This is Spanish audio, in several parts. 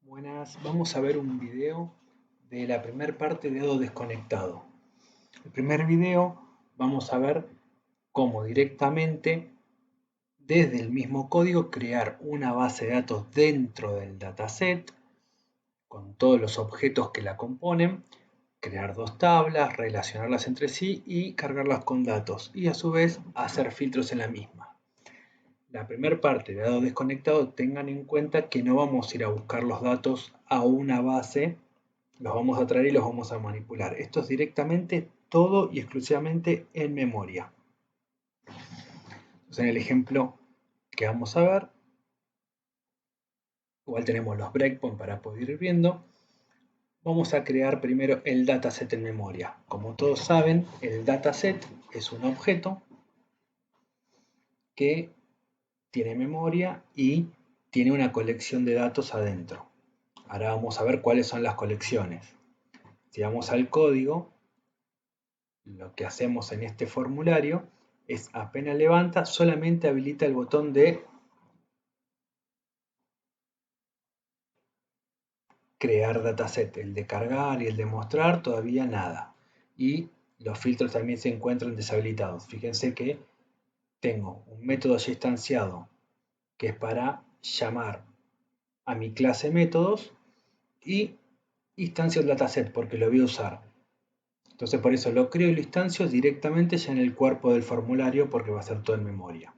Buenas, vamos a ver un video de la primera parte de Dado Desconectado. El primer video vamos a ver cómo directamente desde el mismo código crear una base de datos dentro del dataset con todos los objetos que la componen, crear dos tablas, relacionarlas entre sí y cargarlas con datos y a su vez hacer filtros en la misma. La primera parte de datos desconectados, tengan en cuenta que no vamos a ir a buscar los datos a una base, los vamos a traer y los vamos a manipular. Esto es directamente todo y exclusivamente en memoria. Entonces, en el ejemplo que vamos a ver, igual tenemos los breakpoints para poder ir viendo. Vamos a crear primero el dataset en memoria. Como todos saben, el dataset es un objeto que tiene memoria y tiene una colección de datos adentro. Ahora vamos a ver cuáles son las colecciones. Si vamos al código, lo que hacemos en este formulario es apenas levanta, solamente habilita el botón de crear dataset. El de cargar y el de mostrar todavía nada. Y los filtros también se encuentran deshabilitados. Fíjense que tengo un método ya instanciado que es para llamar a mi clase métodos y instancio el dataset porque lo voy a usar. Entonces por eso lo creo y lo instancio directamente ya en el cuerpo del formulario porque va a ser todo en memoria.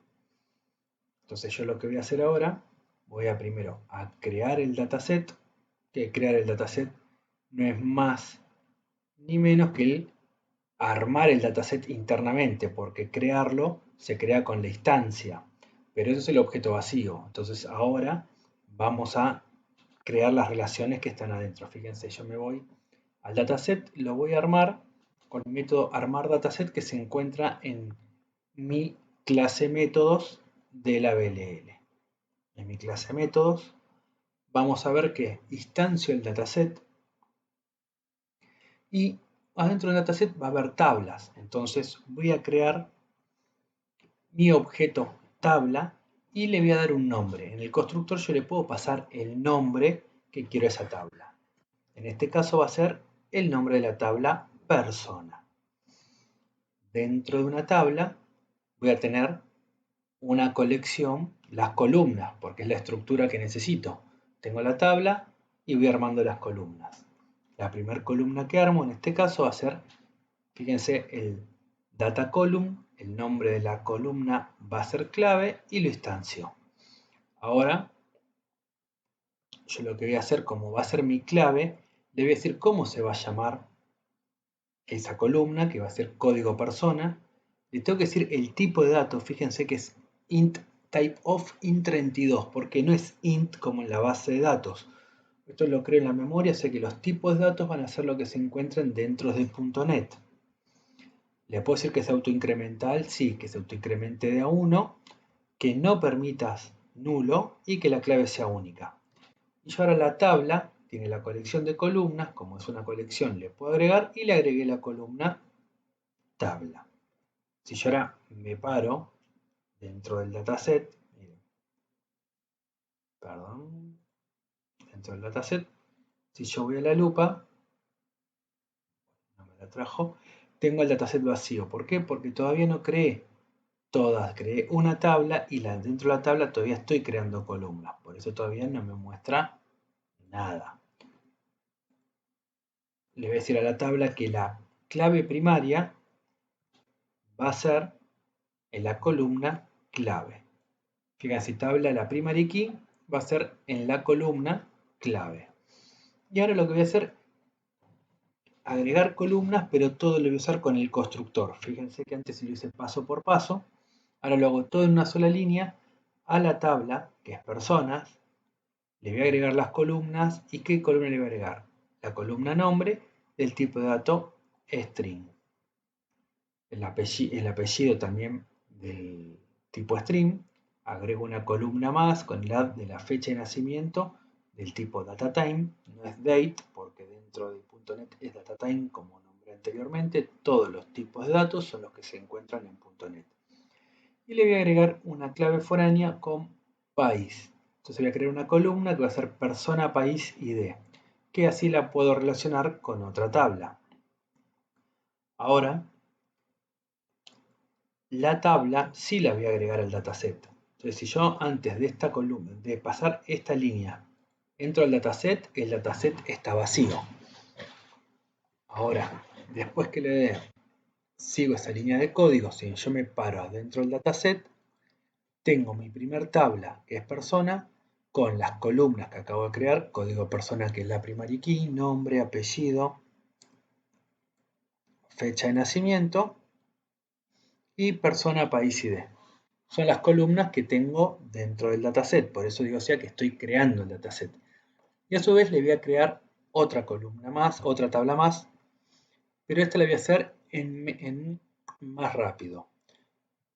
Entonces yo lo que voy a hacer ahora, voy a primero a crear el dataset, que crear el dataset no es más ni menos que el armar el dataset internamente, porque crearlo se crea con la instancia, pero eso es el objeto vacío. Entonces ahora vamos a crear las relaciones que están adentro. Fíjense, yo me voy al dataset, lo voy a armar con el método armar dataset que se encuentra en mi clase métodos de la BLL. En mi clase métodos vamos a ver que instancio el dataset y adentro del dataset va a haber tablas. Entonces voy a crear mi objeto tabla y le voy a dar un nombre. En el constructor yo le puedo pasar el nombre que quiero a esa tabla. En este caso va a ser el nombre de la tabla persona. Dentro de una tabla voy a tener una colección, las columnas, porque es la estructura que necesito. Tengo la tabla y voy armando las columnas. La primera columna que armo en este caso va a ser, fíjense, el data column, el nombre de la columna va a ser clave y lo instancio. Ahora, yo lo que voy a hacer, como va a ser mi clave, le voy a decir cómo se va a llamar esa columna, que va a ser código persona. Le tengo que decir el tipo de datos, fíjense que es int type of int32, porque no es int como en la base de datos. Esto lo creo en la memoria, sé que los tipos de datos van a ser lo que se encuentren dentro de .NET. ¿Le puedo decir que es autoincremental? Sí, que se autoincremente de a 1, que no permitas nulo y que la clave sea única. Y yo ahora la tabla tiene la colección de columnas, como es una colección le puedo agregar y le agregué la columna tabla. Si yo ahora me paro dentro del dataset, miren, perdón, dentro del dataset, si yo voy a la lupa, no me la trajo, tengo el dataset vacío. ¿Por qué? Porque todavía no creé todas, creé una tabla y dentro de la tabla todavía estoy creando columnas, por eso todavía no me muestra nada. Le voy a decir a la tabla que la clave primaria va a ser en la columna clave. Fíjense, tabla, la primary key va a ser en la columna clave. Y ahora lo que voy a hacer, agregar columnas, pero todo lo voy a usar con el constructor. Fíjense que antes lo hice paso por paso. Ahora lo hago todo en una sola línea. A la tabla, que es personas, le voy a agregar las columnas. ¿Y qué columna le voy a agregar? La columna nombre del tipo de dato string. El apellido también del tipo string. Agrego una columna más con la de la fecha de nacimiento del tipo datatime. No es date porque dentro de .NET es datatime como nombré anteriormente. Todos los tipos de datos son los que se encuentran en .NET. Y le voy a agregar una clave foránea con país. Entonces voy a crear una columna que va a ser persona, país, ID, que así la puedo relacionar con otra tabla. Ahora, la tabla sí la voy a agregar al dataset. Entonces, si yo antes de esta columna, de pasar esta línea, entro al dataset, el dataset está vacío. Ahora, después que le dé, sigo esa línea de código, si yo me paro adentro del dataset, tengo mi primer tabla, que es persona, con las columnas que acabo de crear, código persona, que es la primary key, nombre, apellido, fecha de nacimiento, y persona, país, ID. Son las columnas que tengo dentro del dataset, por eso digo que estoy creando el dataset. Y a su vez le voy a crear otra columna más, otra tabla más, pero esta la voy a hacer en más rápido.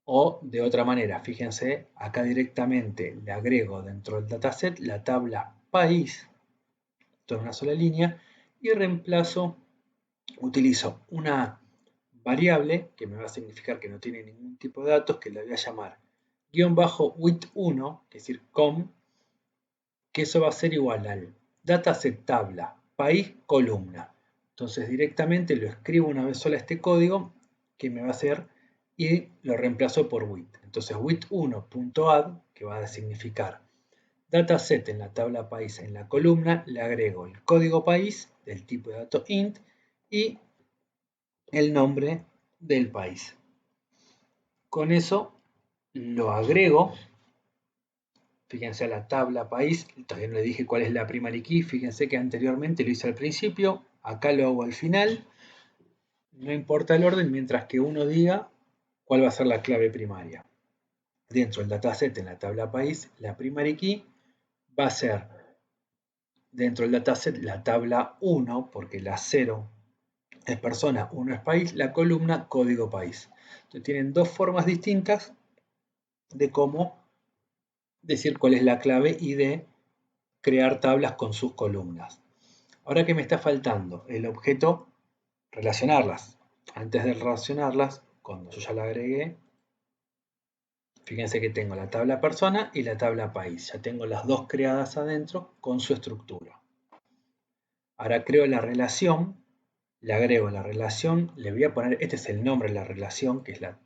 O de otra manera, fíjense, acá directamente le agrego dentro del dataset la tabla país, toda una sola línea, y reemplazo, utilizo una variable que me va a significar que no tiene ningún tipo de datos, que la voy a llamar -with1, que es decir, que eso va a ser igual al dataset tabla, país, columna. Entonces directamente lo escribo una vez sola este código que me va a hacer y lo reemplazo por with. Entonces with1.add, que va a significar dataset en la tabla país en la columna, le agrego el código país del tipo de dato int y el nombre del país. Con eso lo agrego. Fíjense a la tabla país, todavía no le dije cuál es la primary key, fíjense que anteriormente lo hice al principio, acá lo hago al final, no importa el orden mientras que uno diga cuál va a ser la clave primaria. Dentro del dataset en la tabla país, la primary key va a ser dentro del dataset la tabla 1, porque la 0 es persona, 1 es país, la columna código país. Entonces tienen dos formas distintas de cómo decir cuál es la clave y de crear tablas con sus columnas. Ahora que me está faltando el objeto, relacionarlas. Antes de relacionarlas, cuando yo ya la agregué, fíjense que tengo la tabla persona y la tabla país. Ya tengo las dos creadas adentro con su estructura. Ahora creo la relación, le agrego la relación, le voy a poner, este es el nombre de la relación, que es la,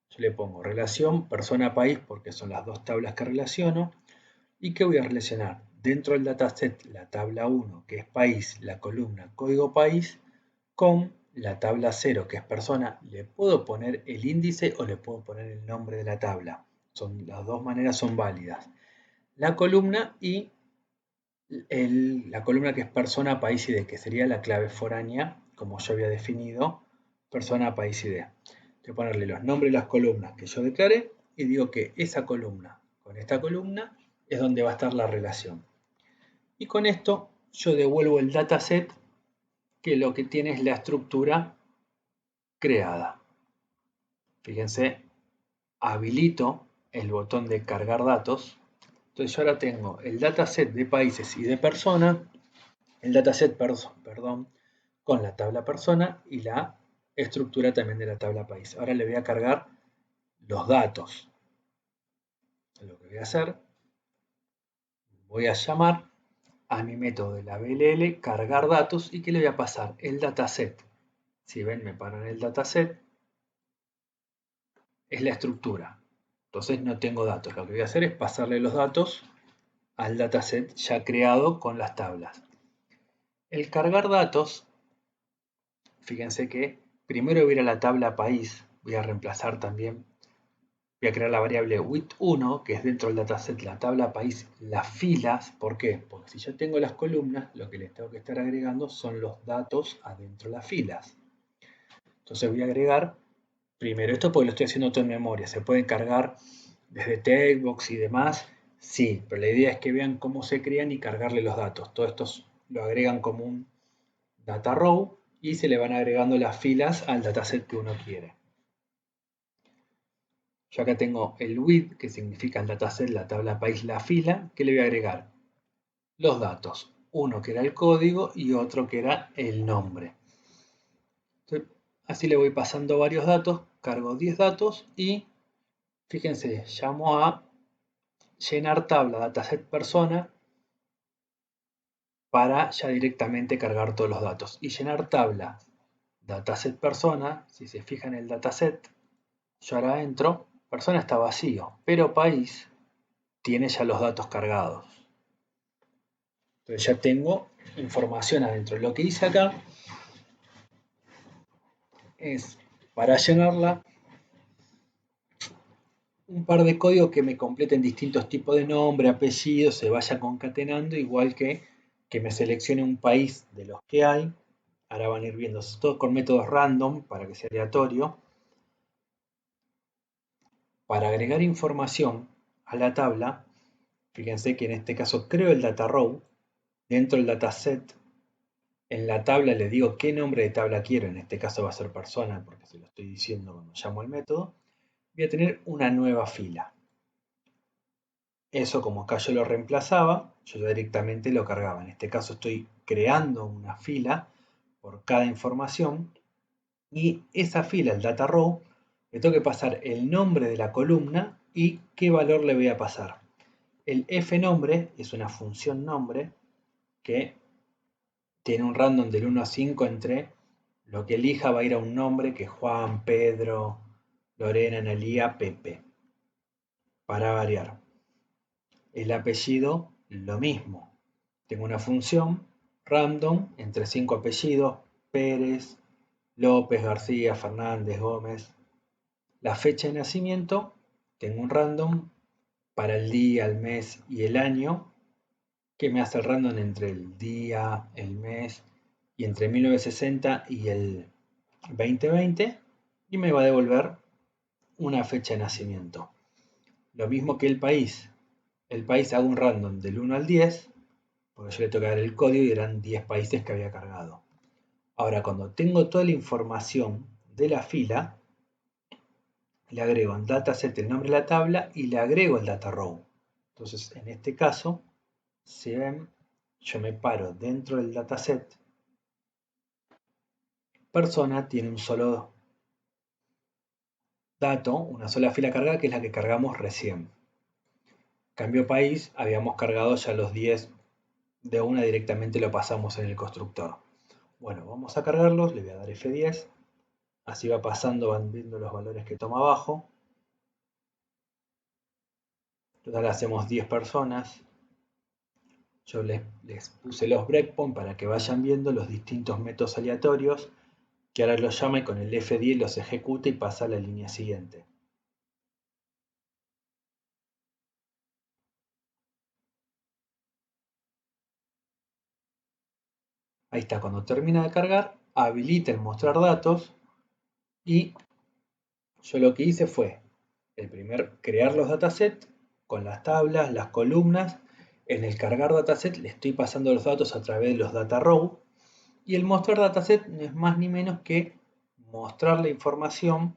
yo le pongo relación persona-país porque son las dos tablas que relaciono. ¿Y qué voy a relacionar? Dentro del dataset la tabla 1, que es país, la columna código país, con la tabla 0, que es persona. Le puedo poner el índice o le puedo poner el nombre de la tabla. Las dos maneras son válidas. La columna y la columna que es persona, país, ID, que sería la clave foránea, como yo había definido, persona, país, ID. Voy a ponerle los nombres de las columnas que yo declaré y digo que esa columna con esta columna es donde va a estar la relación. Y con esto yo devuelvo el dataset, que lo que tiene es la estructura creada. Fíjense, habilito el botón de cargar datos. Entonces yo ahora tengo el dataset de países y de persona, el dataset, perdón, con la tabla persona y la estructura también de la tabla país. Ahora le voy a cargar los datos. Lo que voy a hacer, voy a llamar a mi método de la BLL cargar datos y que le voy a pasar el dataset. Si ven, me paro en el dataset, es la estructura. Entonces no tengo datos. Lo que voy a hacer es pasarle los datos al dataset ya creado con las tablas. El cargar datos, fíjense que primero voy a ir a la tabla país, voy a reemplazar también, voy a crear la variable with1, que es dentro del dataset la tabla país, las filas. ¿Por qué? Porque si yo tengo las columnas, lo que les tengo que estar agregando son los datos adentro de las filas. Entonces voy a agregar primero esto porque lo estoy haciendo todo en memoria. Se puede cargar desde Textbox y demás, sí, pero la idea es que vean cómo se crean y cargarle los datos. Todo esto lo agregan como un data row y se le van agregando las filas al dataset que uno quiere. Yo acá tengo el with, que significa el dataset, la tabla país, la fila, que le voy a agregar los datos. Uno que era el código y otro que era el nombre. Entonces, así le voy pasando varios datos, cargo 10 datos y fíjense, llamo a llenar tabla dataset persona para ya directamente cargar todos los datos. Y llenar tabla dataset persona, si se fijan en el dataset, yo ahora entro, persona está vacío, pero país tiene ya los datos cargados. Entonces ya tengo información adentro. Lo que hice acá es, para llenarla, un par de códigos que me completen distintos tipos de nombre, apellido, se vaya concatenando, igual que me seleccione un país de los que hay. Ahora van a ir viendo, todo con métodos random para que sea aleatorio. Para agregar información a la tabla, fíjense que en este caso creo el data row. Dentro del dataset, en la tabla le digo qué nombre de tabla quiero. En este caso va a ser persona, porque se lo estoy diciendo cuando llamo al método. Voy a tener una nueva fila. Eso, como acá yo lo reemplazaba, yo directamente lo cargaba. En este caso estoy creando una fila por cada información y esa fila, el data row, le tengo que pasar el nombre de la columna y qué valor le voy a pasar. El fNombre es una función nombre que tiene un random del 1 a 5 entre lo que elija, va a ir a un nombre que es Juan, Pedro, Lorena, Analía, Pepe, para variar. El apellido, lo mismo. Tengo una función random entre 5 apellidos, Pérez, López, García, Fernández, Gómez. La fecha de nacimiento, tengo un random para el día, el mes y el año, que me hace el random entre el día, el mes y entre 1960 y el 2020, y me va a devolver una fecha de nacimiento. Lo mismo que el país. El país hago un random del 1 al 10, porque yo le tengo que dar el código y eran 10 países que había cargado. Ahora, cuando tengo toda la información de la fila, le agrego en dataset el nombre de la tabla y le agrego el data row. Entonces, en este caso, si ven, yo me paro dentro del dataset. Persona tiene un solo dato, una sola fila cargada, que es la que cargamos recién. Cambio país, habíamos cargado ya los 10 de una, directamente lo pasamos en el constructor. Bueno, vamos a cargarlos, le voy a dar F10. Así va pasando, van viendo los valores que toma abajo. Total hacemos 10 personas. Yo les puse los breakpoints para que vayan viendo los distintos métodos aleatorios, que ahora los llama y con el F10 los ejecuta y pasa a la línea siguiente. Ahí está, cuando termina de cargar, habilita el mostrar datos y yo lo que hice fue, el primer, crear los datasets con las tablas, las columnas. En el cargar dataset le estoy pasando los datos a través de los data row. Y el mostrar dataset no es más ni menos que mostrar la información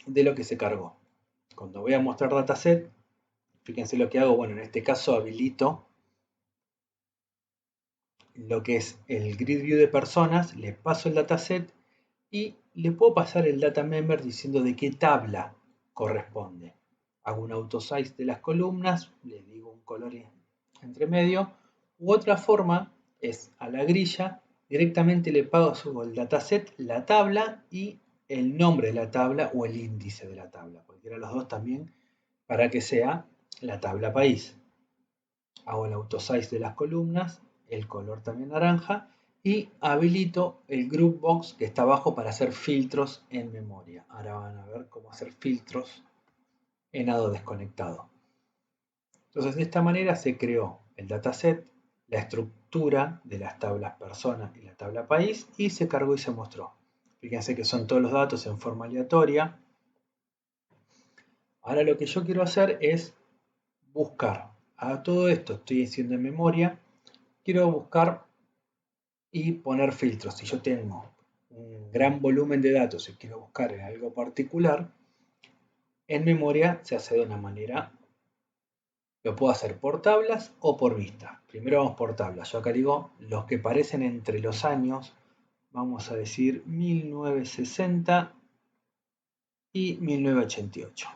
de lo que se cargó. Cuando voy a mostrar dataset, fíjense lo que hago. Bueno, en este caso habilito lo que es el grid view de personas, le paso el dataset y le puedo pasar el data member diciendo de qué tabla corresponde. Hago un autosize de las columnas, le digo un color entre medio, u otra forma es a la grilla, directamente le paso el dataset, la tabla y el nombre de la tabla o el índice de la tabla, cualquiera de los dos también, para que sea la tabla país. Hago el autosize de las columnas, el color también naranja, y habilito el group box que está abajo para hacer filtros en memoria. Ahora van a ver cómo hacer filtros en Ado desconectado. Entonces, de esta manera se creó el dataset, la estructura de las tablas persona y la tabla país, y se cargó y se mostró. Fíjense que son todos los datos en forma aleatoria. Ahora lo que yo quiero hacer es buscar. A todo esto estoy haciendo en memoria. Quiero buscar y poner filtros. Si yo tengo un gran volumen de datos y quiero buscar en algo particular, en memoria se hace de una manera. Lo puedo hacer por tablas o por vista. Primero vamos por tablas. Yo acá digo los que parecen entre los años. Vamos a decir 1960 y 1988.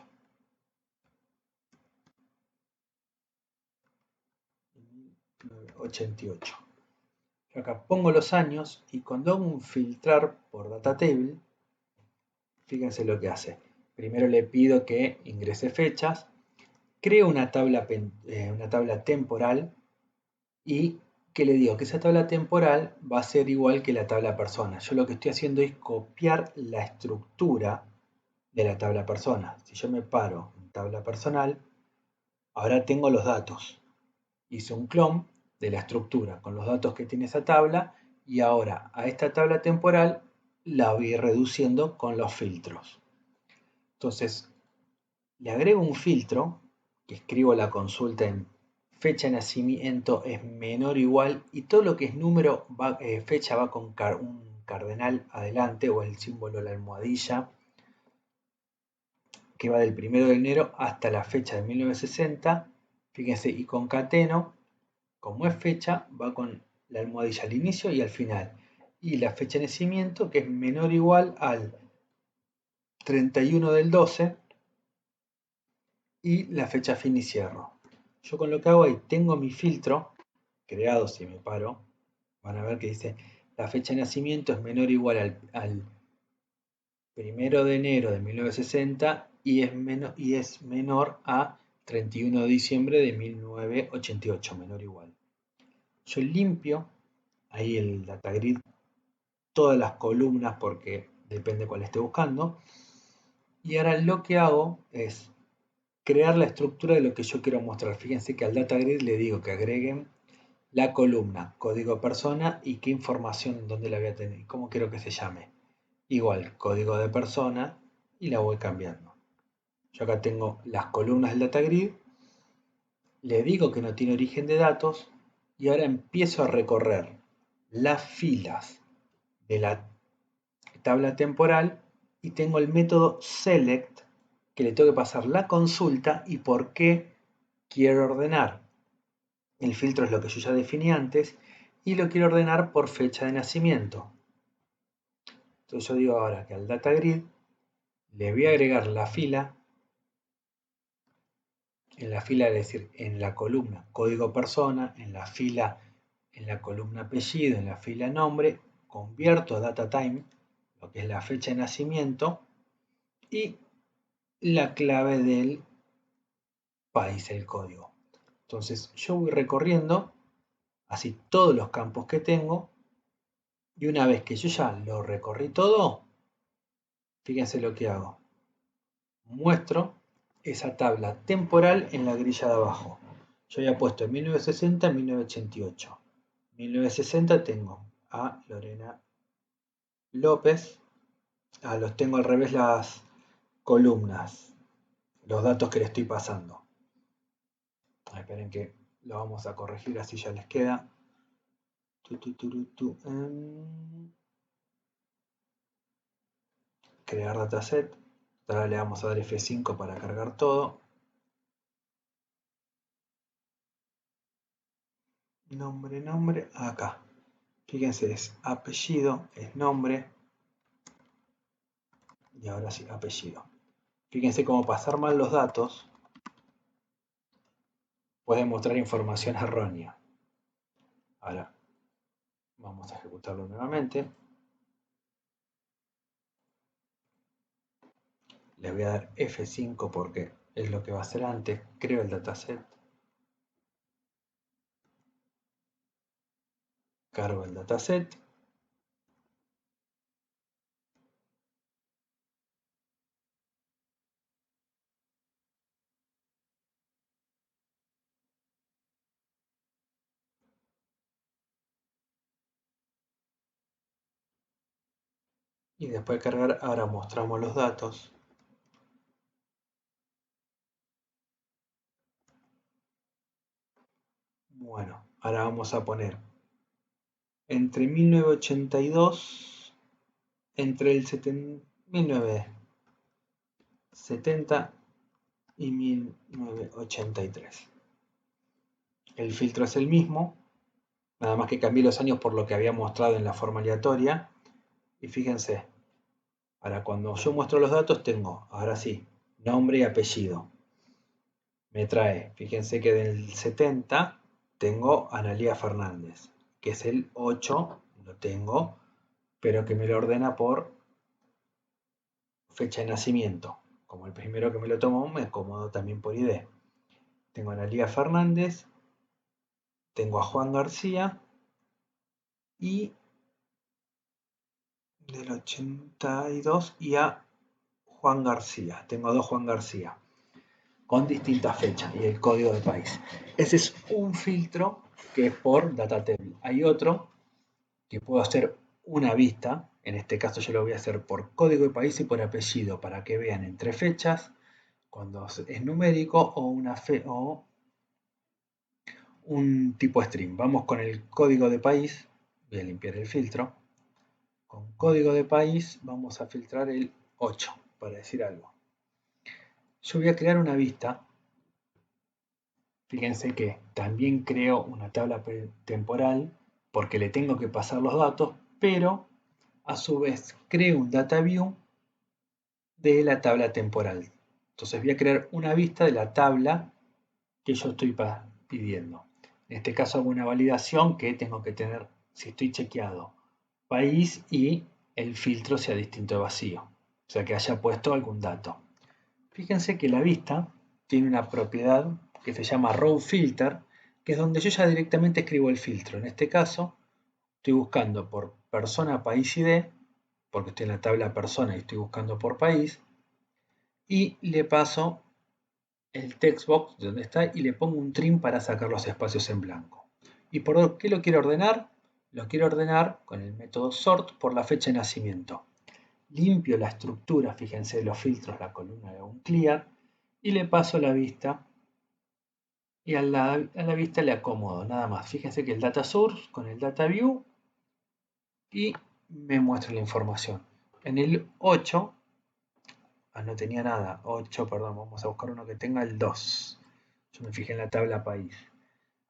1988. Yo acá pongo los años y cuando hago un filtrar por data table, fíjense lo que hace. Primero le pido que ingrese fechas, creo una tabla temporal y que le digo que esa tabla temporal va a ser igual que la tabla persona. Yo lo que estoy haciendo es copiar la estructura de la tabla persona. Si yo me paro en tabla personal, ahora tengo los datos. Hice un clon de la estructura con los datos que tiene esa tabla y ahora a esta tabla temporal la voy reduciendo con los filtros. Entonces, le agrego un filtro que escribo la consulta en fecha de nacimiento es menor o igual y todo lo que es número, fecha va con un cardenal adelante o el símbolo de la almohadilla que va del 1 de enero hasta la fecha de 1960. Fíjense, y concateno, como es fecha, va con la almohadilla al inicio y al final. Y la fecha de nacimiento, que es menor o igual al 31 del 12, y la fecha fin y cierro. Yo con lo que hago ahí, tengo mi filtro creado, si me paro, van a ver que dice la fecha de nacimiento es menor o igual al 1 de enero de 1960 y es menor a 31 de diciembre de 1988, menor o igual. Yo limpio ahí el data grid, todas las columnas porque depende cuál esté buscando. Y ahora lo que hago es crear la estructura de lo que yo quiero mostrar. Fíjense que al data grid le digo que agreguen la columna, código persona y qué información, dónde la voy a tener, cómo quiero que se llame. Igual, código de persona y la voy cambiando. Yo acá tengo las columnas del data grid, le digo que no tiene origen de datos y ahora empiezo a recorrer las filas de la tabla temporal y tengo el método select que le tengo que pasar la consulta y por qué quiero ordenar. El filtro es lo que yo ya definí antes y lo quiero ordenar por fecha de nacimiento. Entonces yo digo ahora que al data grid le voy a agregar la fila, en la fila, es decir, en la columna código persona, en la fila, en la columna apellido, en la fila nombre, convierto a data time, lo que es la fecha de nacimiento, y la clave del país, el código. Entonces yo voy recorriendo así todos los campos que tengo y una vez que yo ya lo recorrí todo, fíjense lo que hago. Muestro esa tabla temporal en la grilla de abajo. Yo había puesto en 1960 y 1988. 1960 tengo a Lorena López. Los tengo al revés las columnas, los datos que le estoy pasando. Esperen que lo vamos a corregir, así ya les queda. Crear dataset. Ahora le vamos a dar F5 para cargar todo. Nombre, acá. Fíjense, es apellido, es nombre. Y ahora sí, apellido. Fíjense cómo pasar mal los datos puede mostrar información errónea. Ahora, vamos a ejecutarlo nuevamente. Le voy a dar F5 porque es lo que va a hacer antes. Creo el dataset. Cargo el dataset. Y después de cargar, ahora mostramos los datos. Bueno, ahora vamos a poner entre 1982, entre el 1970 y 1983. El filtro es el mismo, nada más que cambié los años por lo que había mostrado en la forma aleatoria. Y fíjense, ahora cuando yo muestro los datos tengo, ahora sí, nombre y apellido. Me trae, fíjense que del 70 tengo Analía Fernández, que es el 8, lo tengo, pero que me lo ordena por fecha de nacimiento. Como el primero que me lo tomó, me acomodo también por ID. Tengo a Analía Fernández, tengo a Juan García y del 82 y a Juan García. Tengo dos Juan García con distintas fechas y el código de país. Ese es un filtro que es por data table. Hay otro que puedo hacer una vista. En este caso yo lo voy a hacer por código de país y por apellido para que vean entre fechas cuando es numérico o o un tipo string. Vamos con el código de país. Voy a limpiar el filtro. Con código de país vamos a filtrar el 8 para decir algo. Yo voy a crear una vista. Fíjense que también creo una tabla temporal porque le tengo que pasar los datos, pero a su vez creo un data view de la tabla temporal. Entonces voy a crear una vista de la tabla que yo estoy pidiendo. En este caso hago una validación que tengo que tener, si estoy chequeado, país y el filtro sea distinto de vacío. O sea que haya puesto algún dato. Fíjense que la vista tiene una propiedad que se llama row filter, que es donde yo ya directamente escribo el filtro. En este caso estoy buscando por persona, país, ID, porque estoy en la tabla persona y estoy buscando por país, y le paso el text box donde está y le pongo un trim para sacar los espacios en blanco. ¿Y por qué lo quiero ordenar? Lo quiero ordenar con el método sort por la fecha de nacimiento. Limpio la estructura, fíjense los filtros, la columna de un clear, y le paso la vista y a la vista le acomodo, nada más. Fíjense que el data source con el data view y me muestra la información. En el 8, no tenía nada, 8, perdón, vamos a buscar uno que tenga el 2. Yo me fijé en la tabla país.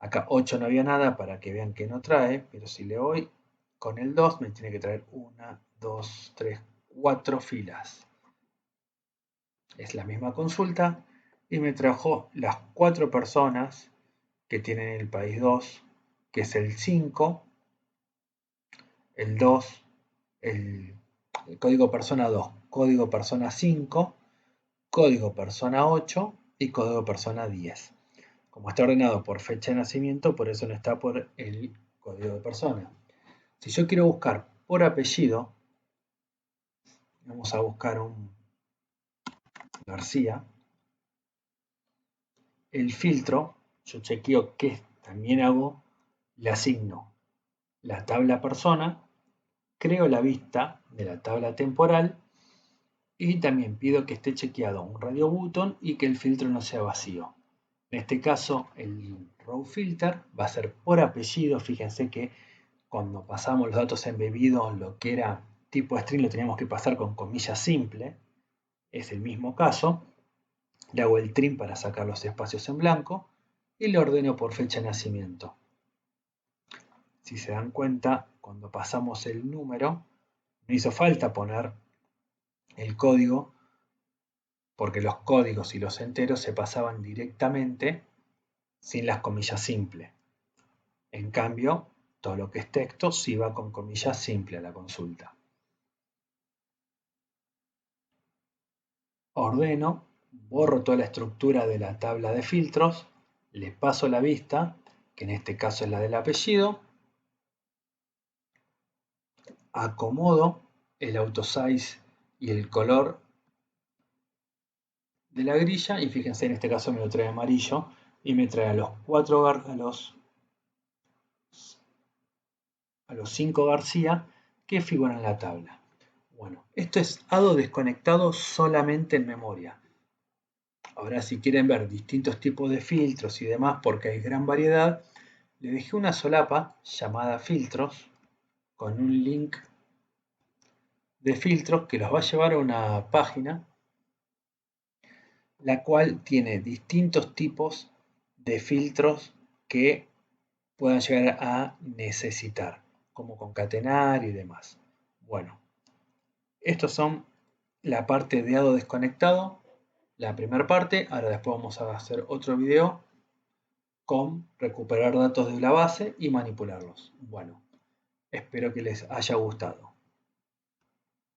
Acá 8 no había nada para que vean que no trae, pero si le voy con el 2 me tiene que traer 1, 2, 3, 4 filas. Es la misma consulta y me trajo las 4 personas que tienen el país 2, que es el 5, el 2, el código persona 2, código persona 5, código persona 8 y código persona 10. Como está ordenado por fecha de nacimiento, por eso no está por el código de persona. Si yo quiero buscar por apellido, vamos a buscar un García, el filtro, yo chequeo que también hago, le asigno la tabla persona, creo la vista de la tabla temporal y también pido que esté chequeado un radio button y que el filtro no sea vacío. En este caso, el row filter va a ser por apellido. Fíjense que cuando pasamos los datos embebidos, lo que era tipo string lo teníamos que pasar con comillas simple. Es el mismo caso. Le hago el trim para sacar los espacios en blanco y le ordeno por fecha de nacimiento. Si se dan cuenta, cuando pasamos el número, no hizo falta poner el código porque los códigos y los enteros se pasaban directamente sin las comillas simples. En cambio, todo lo que es texto sí va con comillas simple a la consulta. Ordeno, borro toda la estructura de la tabla de filtros, le paso la vista, que en este caso es la del apellido, acomodo el autosize y el color de la grilla y fíjense, en este caso me lo trae amarillo y me trae a los 5 García que figuran en la tabla. Bueno, esto es ADO desconectado solamente en memoria. Ahora si quieren ver distintos tipos de filtros y demás, porque hay gran variedad, le dejé una solapa llamada filtros con un link de filtros que los va a llevar a una página la cual tiene distintos tipos de filtros que puedan llegar a necesitar, como concatenar y demás. Bueno, estos son la parte de ADO desconectado, la primera parte. Ahora después vamos a hacer otro video con recuperar datos de la base y manipularlos. Bueno, espero que les haya gustado.